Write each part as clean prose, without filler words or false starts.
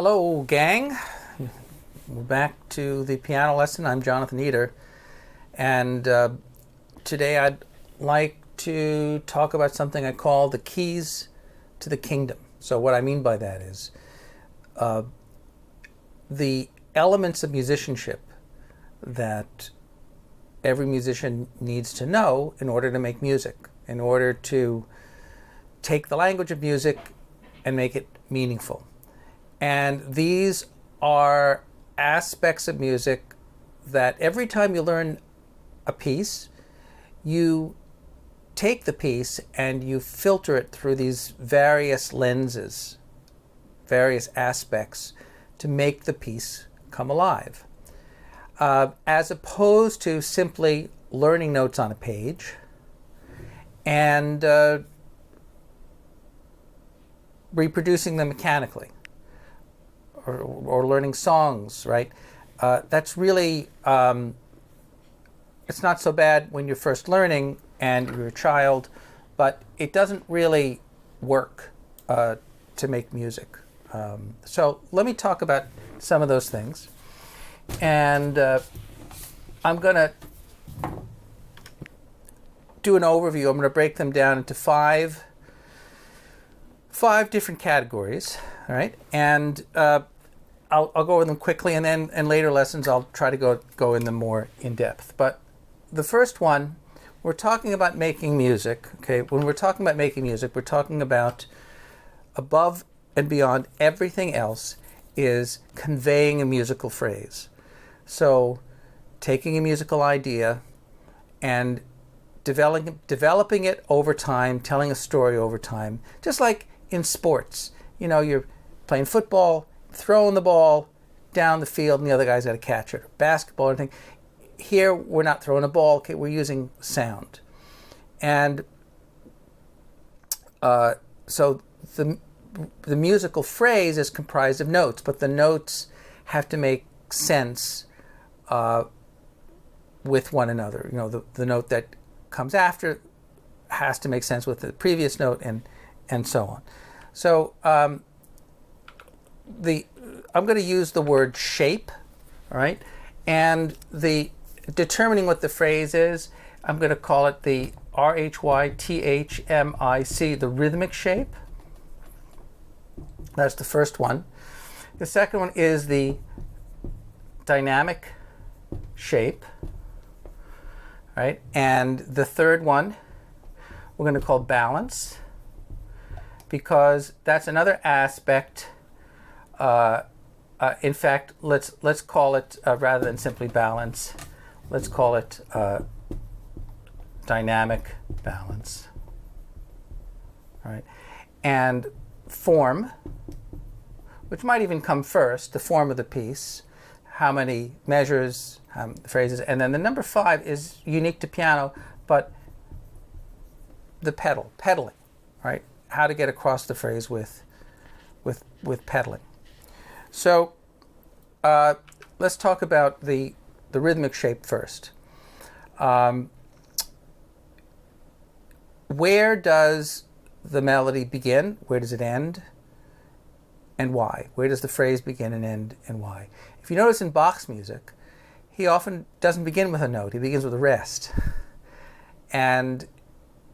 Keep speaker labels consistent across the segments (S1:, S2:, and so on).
S1: Hello, gang. We're back to the piano lesson. I'm Jonathan Eder, and today I'd like to talk about something I call the keys to the kingdom. So what I mean by that is the elements of musicianship that every musician needs to know in order to make music, in order to take the language of music and make it meaningful. And these are aspects of music that every time you learn a piece, you take the piece and you filter it through these various lenses, various aspects to make the piece come alive. As opposed to simply learning notes on a page and reproducing them mechanically. Or learning songs, right? That's really, it's not so bad when you're first learning and you're a child, but it doesn't really work to make music. So let me talk about some of those things. And I'm going to do an overview. I'm going to break them down into five different categories, all right? And I'll go over them quickly, and then in later lessons I'll try to go in them more in depth. But the first one, we're talking about making music. Okay, when we're talking about making music, we're talking about above and beyond everything else is conveying a musical phrase. So taking a musical idea and developing it over time, telling a story over time, just like in sports. You know, you're playing football, throwing the ball down the field, and the other guy's got to catch it. Basketball, anything. Here, we're not throwing a ball. Okay, we're using sound, and so the musical phrase is comprised of notes, but the notes have to make sense with one another. You know, the note that comes after has to make sense with the previous note, and so on. So I'm going to use the word shape, all right? And the determining what the phrase is, I'm going to call it the RHYTHMIC, the rhythmic shape. That's the first one. The second one is the dynamic shape, right? And the third one we're going to call balance, because that's another aspect. In fact, let's call it rather than simply balance, let's call it dynamic balance. All right, and form, which might even come first, the form of the piece, how many measures, phrases, and then the number 5 is unique to piano, but the pedaling, right? How to get across the phrase with pedaling. So let's talk about the rhythmic shape first. Where does the melody begin? Where does it end? And why? Where does the phrase begin and end, and why? If you notice in Bach's music, he often doesn't begin with a note. He begins with a rest. And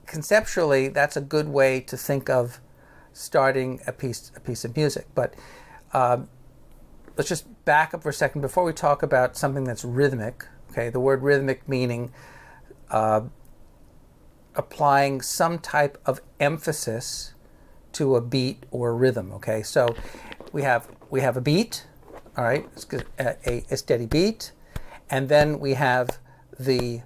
S1: conceptually, that's a good way to think of starting a piece of music. But let's just back up for a second before we talk about something that's rhythmic. Okay, the word rhythmic meaning applying some type of emphasis to a beat or a rhythm. Okay, so we have a beat, all right, a steady beat, and then we have the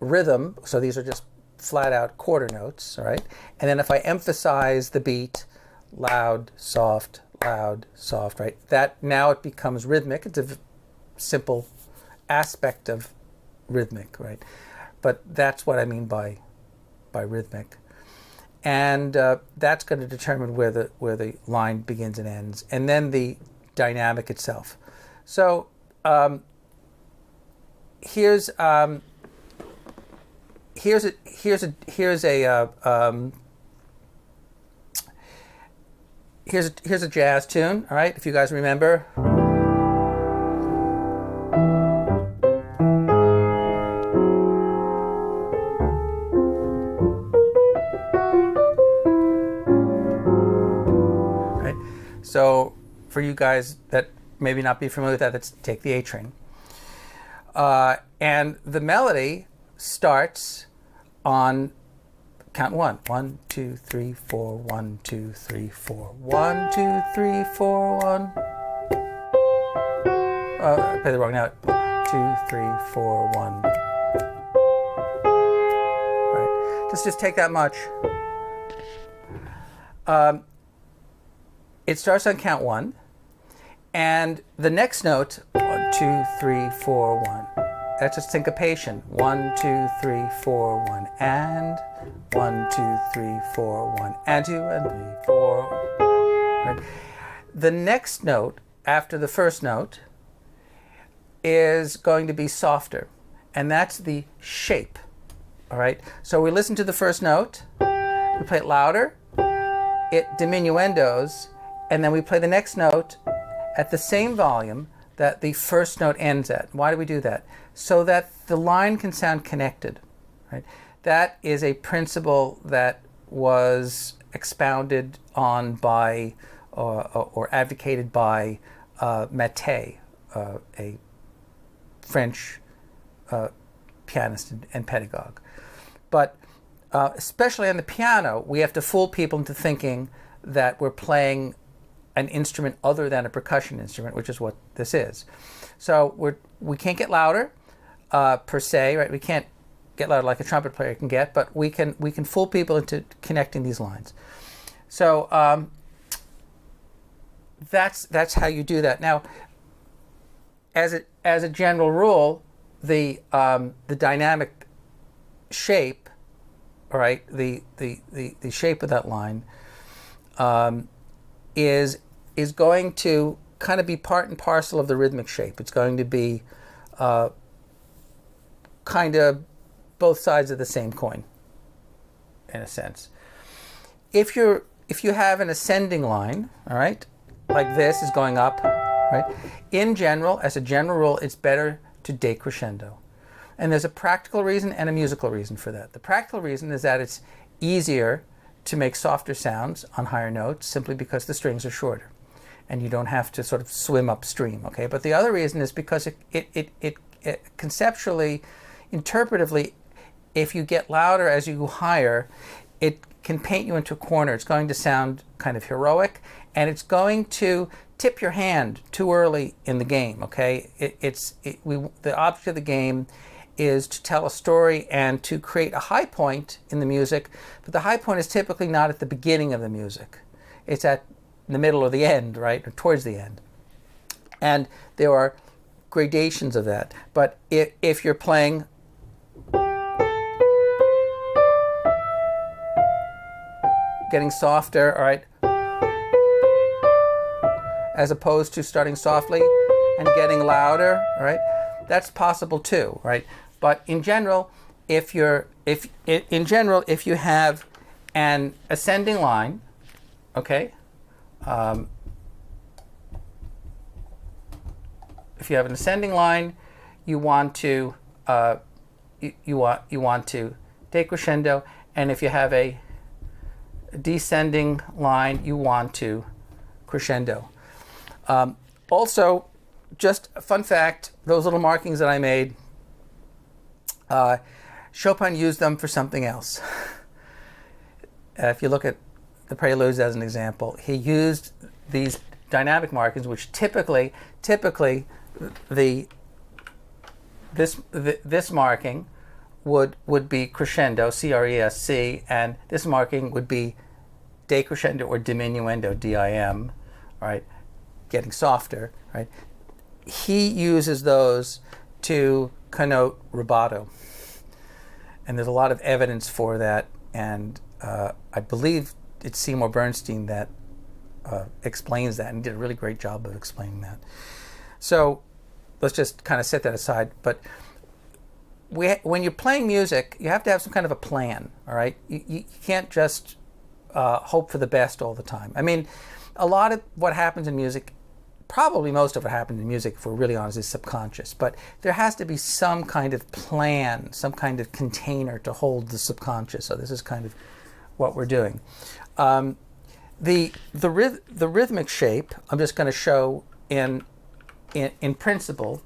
S1: rhythm. So these are just flat out quarter notes, all right, and then if I emphasize the beat, loud, soft, right? That now it becomes rhythmic. It's a simple aspect of rhythmic, right? But that's what I mean by rhythmic, and that's going to determine where the line begins and ends, and then the dynamic itself. So here's a here's a jazz tune, all right, if you guys remember. Right? So for you guys that maybe not be familiar with that, let's take the A train. And the melody starts on count one. 1, 2, 3, 4, 1, 2, 3, 4. 1, 2, 3, 4, 1. I played the wrong note. 2, 3, 4, 1. Right. Just take that much. It starts on count 1. And the next note, 1, 2, 3, 4, 1. That's just syncopation. 1, 2, 3, 4, 1, and 1, 2, 3, 4, 1, and 2, and 3, 4. Right. The next note after the first note is going to be softer, and that's the shape. All right. So we listen to the first note, we play it louder, it diminuendos, and then we play the next note at the same volume that the first note ends at. Why do we do that? So that the line can sound connected. Right? That is a principle that was expounded on by or advocated by Mattei, a French pianist and pedagogue. But especially on the piano, we have to fool people into thinking that we're playing an instrument other than a percussion instrument, which is what this is. So we can't get louder per se, right? We can't get louder like a trumpet player can get, but we can fool people into connecting these lines. So that's how you do that. Now, as a general rule, the dynamic shape, all right, the shape of that line is going to kind of be part and parcel of the rhythmic shape. It's going to be kind of both sides of the same coin, in a sense. If you have an ascending line, all right, like this is going up, right? In general, as a general rule, it's better to decrescendo. And there's a practical reason and a musical reason for that. The practical reason is that it's easier to make softer sounds on higher notes simply because the strings are shorter and you don't have to sort of swim upstream, okay? But the other reason is because it conceptually, interpretively, if you get louder as you go higher, it can paint you into a corner. It's going to sound kind of heroic, and it's going to tip your hand too early in the game, okay? The object of the game is to tell a story and to create a high point in the music, but the high point is typically not at the beginning of the music. It's at the middle or the end, right, or towards the end. And there are gradations of that. But if you're playing getting softer, all right, as opposed to starting softly and getting louder, all right, that's possible too, right? But in general, if you have an ascending line, okay, if you have an ascending line, you want to you want to decrescendo, and if you have a descending line, you want to crescendo. Also, just a fun fact, those little markings that I made, Chopin used them for something else. If you look at the Preludes as an example, he used these dynamic markings, which typically this marking would be crescendo, C-R-E-S-C, and this marking would be decrescendo or diminuendo, D-I-M, right, getting softer, right? He uses those to connote rubato, and there's a lot of evidence for that, and I believe it's Seymour Bernstein that explains that, and did a really great job of explaining that. So let's just kind of set that aside. But when you're playing music, you have to have some kind of a plan, all right? You can't just hope for the best all the time. I mean, a lot of what happens in music, probably most of what happens in music, if we're really honest, is subconscious. But there has to be some kind of plan, some kind of container to hold the subconscious. So this is kind of what we're doing. The rhythmic shape, I'm just going to show in principle.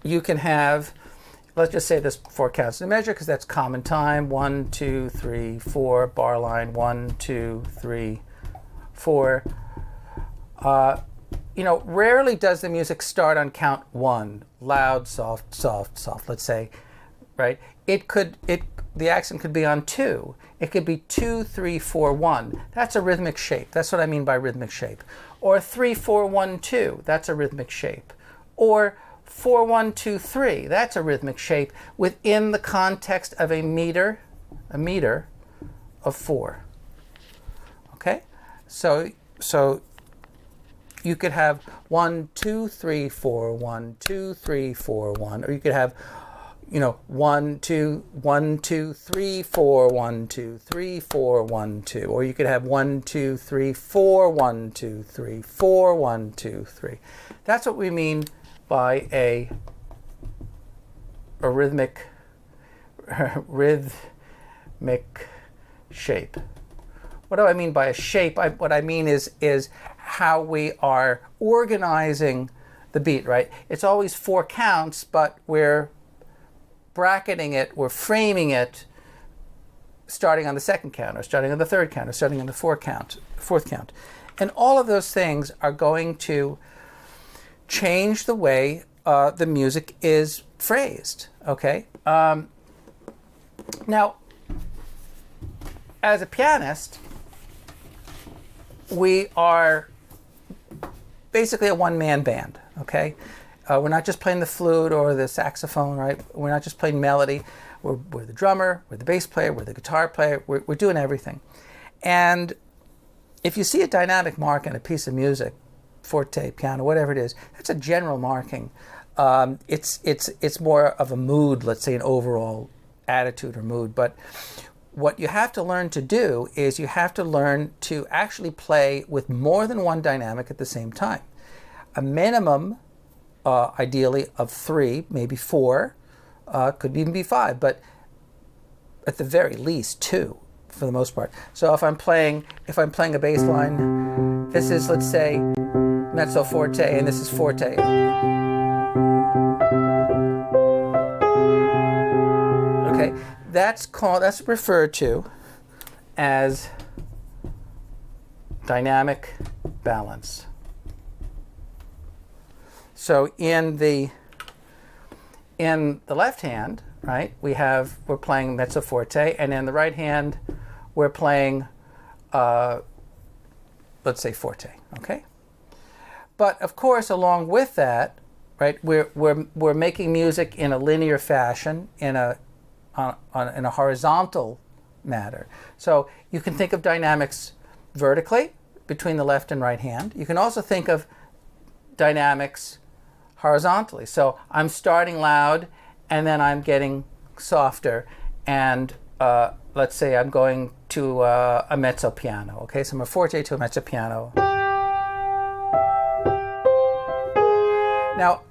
S1: You can have, let's just say this 4 counts in measure because that's common time. 1, 2, 3, 4, bar line. 1, 2, 3, 4. Rarely does the music start on count 1. Loud, soft, soft, soft. Let's say, right? The accent could be on 2. It could be 2, 3, 4, 1. That's a rhythmic shape. That's what I mean by rhythmic shape. Or 3, 4, 1, 2. That's a rhythmic shape. Or 4, 1, 2, 3. That's a rhythmic shape within the context of a meter of 4. Okay? So you could have 1, 2, 3, 4, 1, 2, 3, 4, 1, or you could have 1, 2, 1, 2, 3, 4, 1, 2, 3, 4, 1, 2, or you could have 1, 2, 3, 4, 1, 2, 3, 4, 1, 2, 3. That's what we mean by a rhythmic shape. What do I mean by a shape? What I mean is how we are organizing the beat, right? It's always 4 counts, but we're bracketing it, we're framing it starting on the 2nd count, or starting on the 3rd count, or starting on the 4th count. And all of those things are going to change the way the music is phrased, okay? Now, as a pianist, we are basically a one-man band, okay? We're not just playing the flute or the saxophone, right? We're not just playing melody. We're the drummer, we're the bass player, we're the guitar player, we're doing everything. And if you see a dynamic mark in a piece of music, forte, piano, whatever it is, that's a general marking. It's more of a mood, let's say an overall attitude or mood. But what you have to learn to do is you have to learn to actually play with more than one dynamic at the same time. A minimum, ideally, of 3, maybe 4, could even be 5, but at the very least 2 for the most part. So if I'm playing a bass line, this is, let's say, mezzo forte, and this is forte. Okay, that's referred to as dynamic balance. So in the left hand, right, we're playing mezzo forte, and in the right hand, we're playing, let's say, forte. Okay. But of course, along with that, right, we're making music in a linear fashion, in a horizontal manner. So you can think of dynamics vertically between the left and right hand. You can also think of dynamics horizontally. So I'm starting loud, and then I'm getting softer, and let's say I'm going to a mezzo piano. Okay, so I'm a forte to a mezzo piano. Now,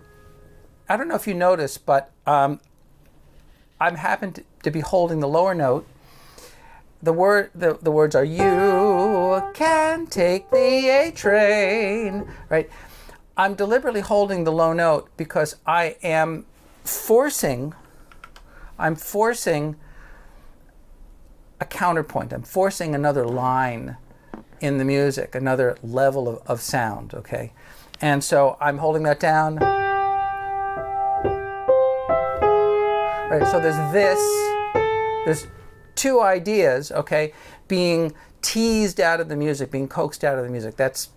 S1: I don't know if you noticed, but I'm happened to be holding the lower note. The words are "You can take the A train," right? I'm deliberately holding the low note because I'm forcing a counterpoint. I'm forcing another line in the music, another level of sound, okay? And so I'm holding that down. Right, so there's 2 ideas, okay, being teased out of the music, being coaxed out of the music. That's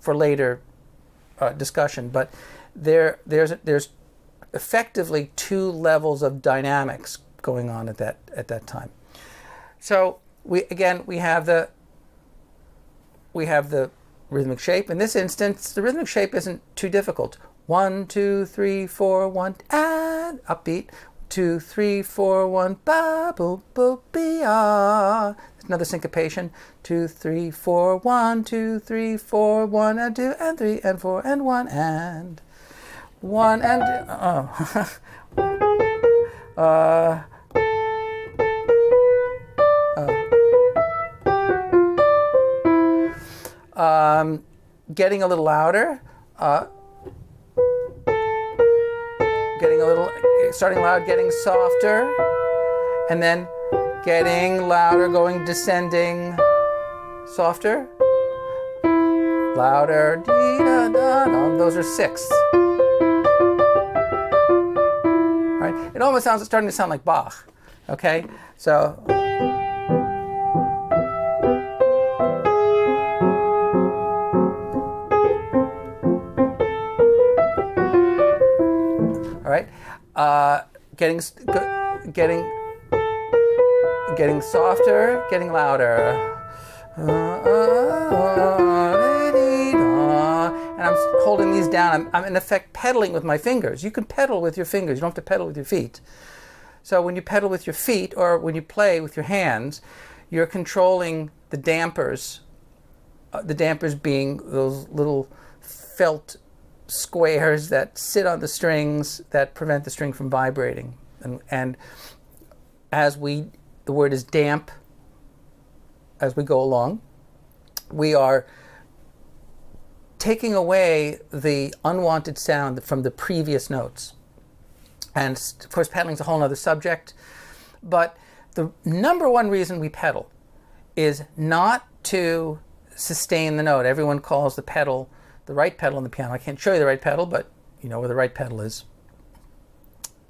S1: for later discussion, but there's effectively 2 levels of dynamics going on at that time. So we have the rhythmic shape. In this instance, the rhythmic shape isn't too difficult. 1, 2, 3, 4, 1, and upbeat. 2, 3, 4, 1, ba, boop, boop, be, ah. Another syncopation. 2, 3, 4, 1, 2, 3, 4, 1, and 2, and 3, and 4, and 1, and 1, and, getting a little louder, starting loud, getting softer, and then getting louder, going descending, softer, louder, dee, da, da, da. Those are 6. Right? It almost sounds, it's starting to sound like Bach. Okay, so. All right, getting softer, getting louder. And I'm holding these down. I'm in effect pedaling with my fingers. You can pedal with your fingers. You don't have to pedal with your feet. So when you pedal with your feet or when you play with your hands, you're controlling the dampers. The dampers being those little felt squares that sit on the strings that prevent the string from vibrating. And as the word is damp, as we go along, we are taking away the unwanted sound from the previous notes. And of course, pedaling is a whole other subject. But the number one reason we pedal is not to sustain the note. Everyone calls the pedal the right pedal on the piano. I can't show you the right pedal, but you know where the right pedal is.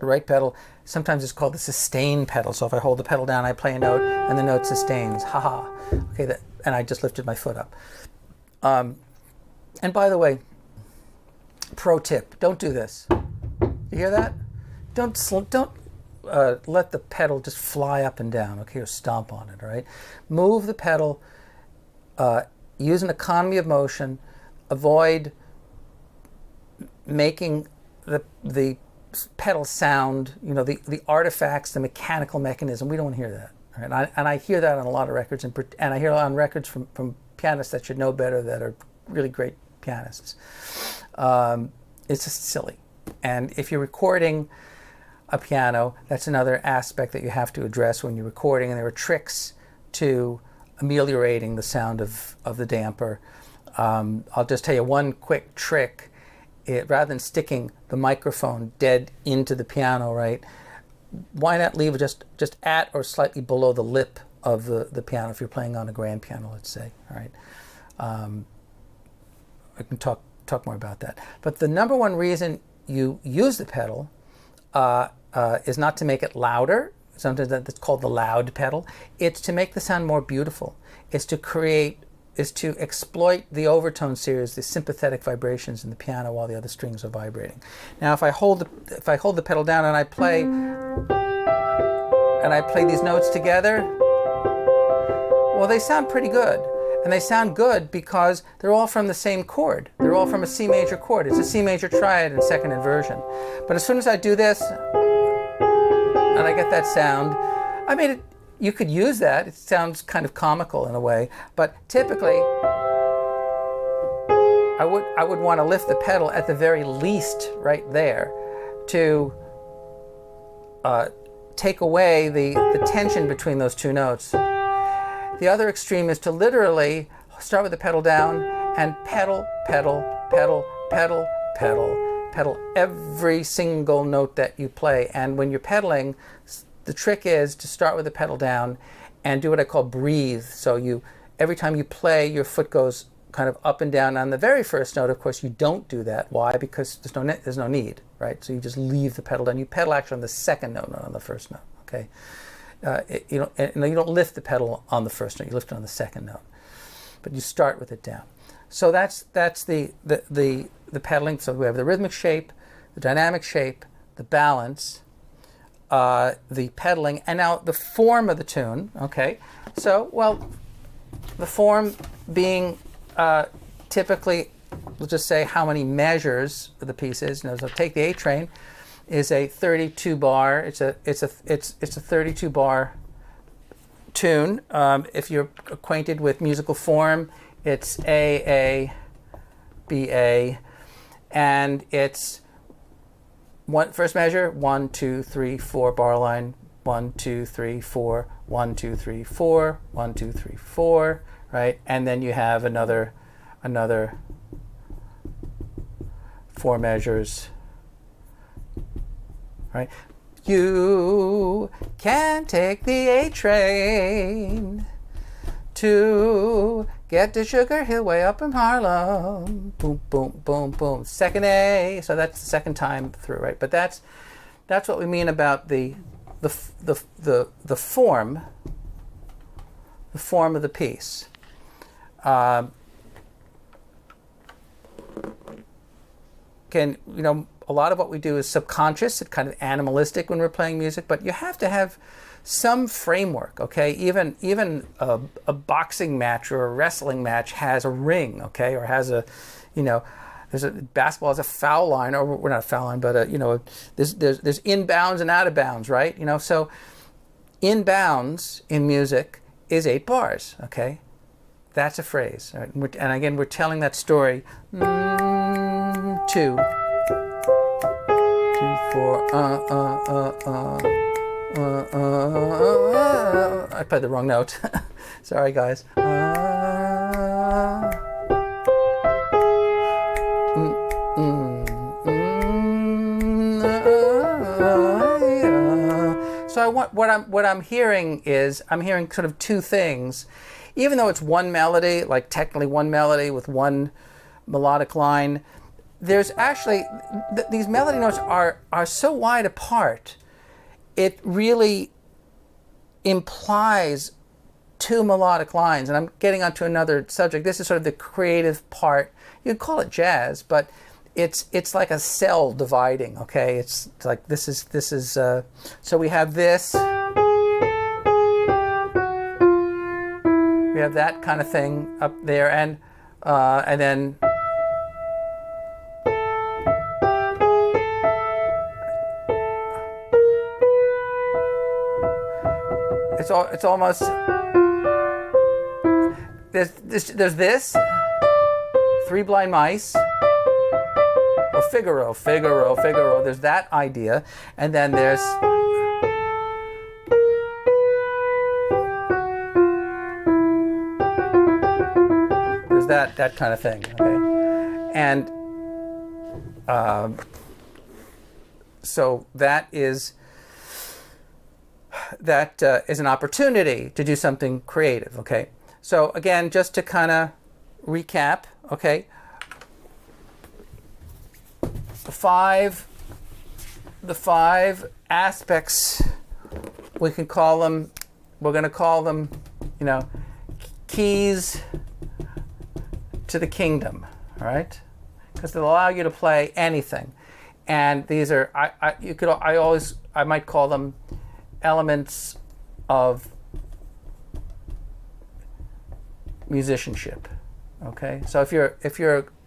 S1: The right pedal sometimes is called the sustain pedal. So if I hold the pedal down, I play a note, and the note sustains. Ha-ha. Okay, and I just lifted my foot up. And by the way, pro tip: don't do this. You hear that? Don't let the pedal just fly up and down. Okay, or stomp on it. All right. Move the pedal. Use an economy of motion. Avoid making the pedal sound, you know, the artifacts, the mechanical mechanism. We don't want to hear that. Right? And I hear that on a lot of records, and I hear it on records from pianists that should know better, that are really great pianists. It's just silly. And if you're recording a piano, that's another aspect that you have to address when you're recording, and there are tricks to ameliorating the sound of the damper. I'll just tell you one quick trick. Rather than sticking the microphone dead into the piano, right, why not leave it just at or slightly below the lip of the piano if you're playing on a grand piano, let's say. All right. I can talk more about that. But the number one reason you use the pedal is not to make it louder. Sometimes that's called the loud pedal. It's to make the sound more beautiful. It's to exploit the overtone series, the sympathetic vibrations in the piano while the other strings are vibrating. Now, if I hold the pedal down and I play these notes together, well, they sound pretty good. And they sound good because they're all from the same chord. They're all from a C major chord. It's a C major triad in second inversion. But as soon as I do this, and I get that sound, I mean, you could use that. It sounds kind of comical in a way. But typically, I would want to lift the pedal at the very least right there to take away the tension between those two notes. The other extreme is to literally start with the pedal down and pedal, pedal, pedal, pedal, pedal, pedal every single note that you play. And when you're pedaling, the trick is to start with the pedal down and do what I call breathe. So every time you play, your foot goes kind of up and down. On the very first note, of course, you don't do that. Why? Because there's no need, right? So you just leave the pedal down. You pedal actually on the second note, not on the first note, okay? You don't lift the pedal on the first note. You lift it on the second note, but you start with it down. So that's the pedaling. So we have the rhythmic shape, the dynamic shape, the balance, the pedaling, and now the form of the tune. Okay, so well, the form being typically, we'll just say how many measures the piece is. So take the A train. is a 32 bar. It's a 32 bar tune. If you're acquainted with musical form, it's A B A, and it's first measure 1 2 3 4 bar line 1 2 3 4 1 2 3 4 1 2 3 4, right? And then you have another 4 measures, right? You can take the A train to get to Sugar Hill way up in Harlem. Boom, boom, boom, boom. Second A. So that's the second time through, right? But that's what we mean about the form of the piece. A lot of what we do is subconscious. It's kind of animalistic when we're playing music, but you have to have some framework, okay? Even a boxing match or a wrestling match has a ring, okay? Or has basketball has a foul line, or we're not a foul line, but there's inbounds and out of bounds, right? So inbounds in music is 8 bars, okay? That's a phrase, right? And again, we're telling that story. 2, 2, 4, I played the wrong note. Sorry, guys. So what I'm hearing is I'm hearing sort of two things, even though it's one melody, like technically one melody with one melodic line. There's actually these melody notes are so wide apart. It really implies 2 melodic lines, and I'm getting onto another subject. This is sort of the creative part. You could call it jazz, but it's like a cell dividing. Okay, it's like this is so we have this, we have that kind of thing up there, and then it's almost there's this 3 Blind Mice, or Figaro. There's that idea, and then there's that kind of thing. Okay, and so that is an opportunity to do something creative. Okay, so again, just to kind of recap, okay, the five aspects, we're going to call them, keys to the kingdom, all right? Because they'll allow you to play anything, and these are I might call them elements of musicianship. Okay, so if you're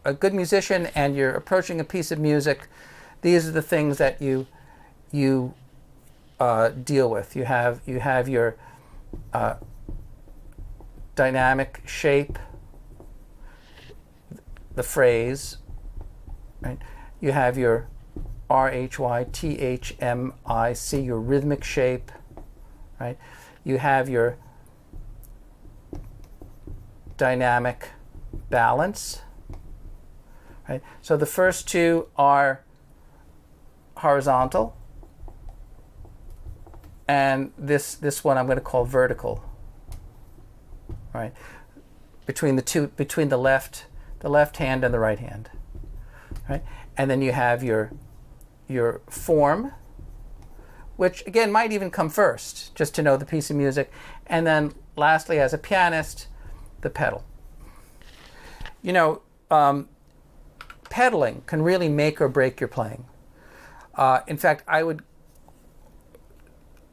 S1: a good musician and you're approaching a piece of music, these are the things that you deal with. You have your dynamic shape, the phrase, right? You have your RHYTHMIC, your rhythmic shape, right? You have your dynamic balance, right? So the first 2 are horizontal, and this one I'm going to call vertical, right? Between the left hand and the right hand, right? And then you have your form, which again might even come first, just to know the piece of music, and then lastly, as a pianist, the pedal. Pedaling can really make or break your playing. In fact, I would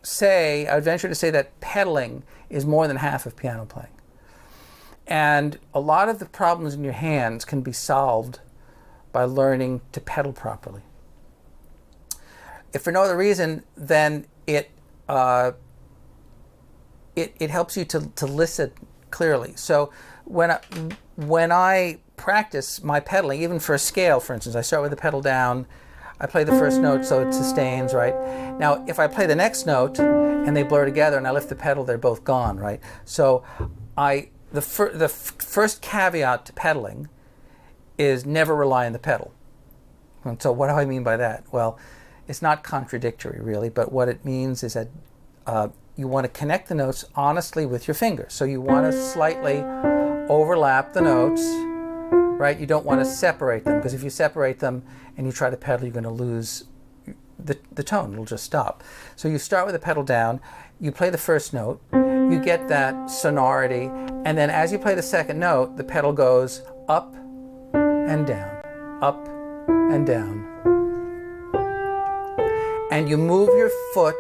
S1: venture to say that pedaling is more than half of piano playing. And a lot of the problems in your hands can be solved by learning to pedal properly. if for no other reason, then it helps you to listen clearly. So when I practice my pedaling, even for a scale, for instance, I start with the pedal down, I play the first note so it sustains, right? Now, if I play the next note and they blur together and I lift the pedal, they're both gone, right? So the first caveat to pedaling is never rely on the pedal. And so what do I mean by that? Well, it's not contradictory, really, but what it means is that you want to connect the notes honestly with your fingers. So you want to slightly overlap the notes, right? You don't want to separate them, because if you separate them and you try to pedal, you're going to lose the tone. It'll just stop. So you start with the pedal down, you play the first note, you get that sonority, and then as you play the second note, the pedal goes up and down, up and down. And you move your foot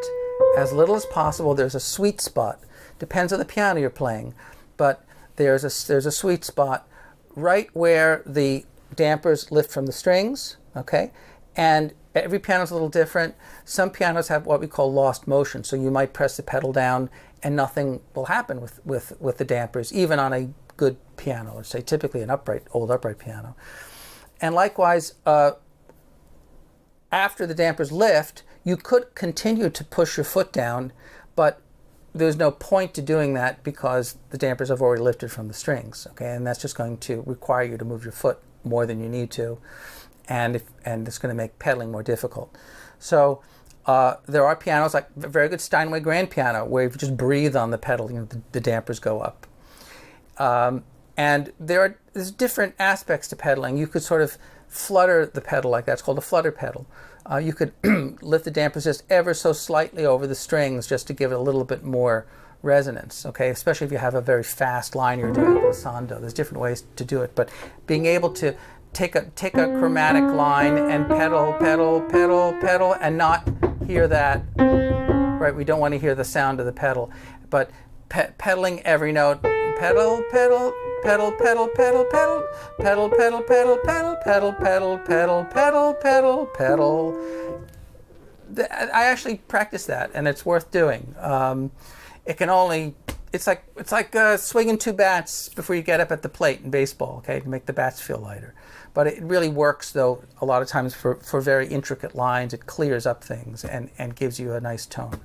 S1: as little as possible. There's a sweet spot. Depends on the piano you're playing, but there's a sweet spot right where the dampers lift from the strings, okay? And every piano's a little different. Some pianos have what we call lost motion, so you might press the pedal down and nothing will happen with the dampers, even on a good piano, or say typically an old upright piano. And likewise, after the dampers lift, you could continue to push your foot down, but there's no point to doing that because the dampers have already lifted from the strings, okay? And that's just going to require you to move your foot more than you need to, and it's going to make pedaling more difficult. So there are pianos, like a very good Steinway grand piano, where if you just breathe on the pedal, the dampers go up. And there's different aspects to pedaling. You could sort of flutter the pedal like that. It's called a flutter pedal. You could lift the dampers just ever so slightly over the strings just to give it a little bit more resonance, okay? Especially if you have a very fast line you're doing a glissando. There's different ways to do it, but being able to take a chromatic line and pedal, pedal, pedal, pedal, and not hear that, right? We don't want to hear the sound of the pedal, but pedaling every note, pedal, pedal, pedal, pedal, pedal, pedal, pedal, pedal, pedal, pedal, pedal, pedal, pedal, pedal, pedal, pedal. I actually practice that, and it's worth doing. It's like swinging two bats before you get up at the plate in baseball, okay, to make the bats feel lighter. But it really works, though, a lot of times for very intricate lines. It clears up things and gives you a nice tone.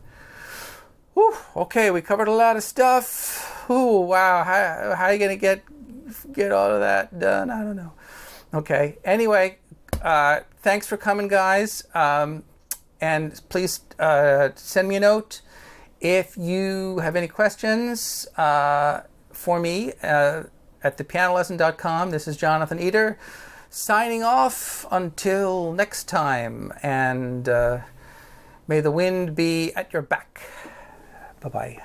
S1: Whew, okay, we covered a lot of stuff. Ooh, wow, how are you going to get all of that done? I don't know. Okay, anyway, thanks for coming, guys. And please send me a note if you have any questions for me at thepianolesson.com. This is Jonathan Eder signing off until next time, and may the wind be at your back. Bye-bye.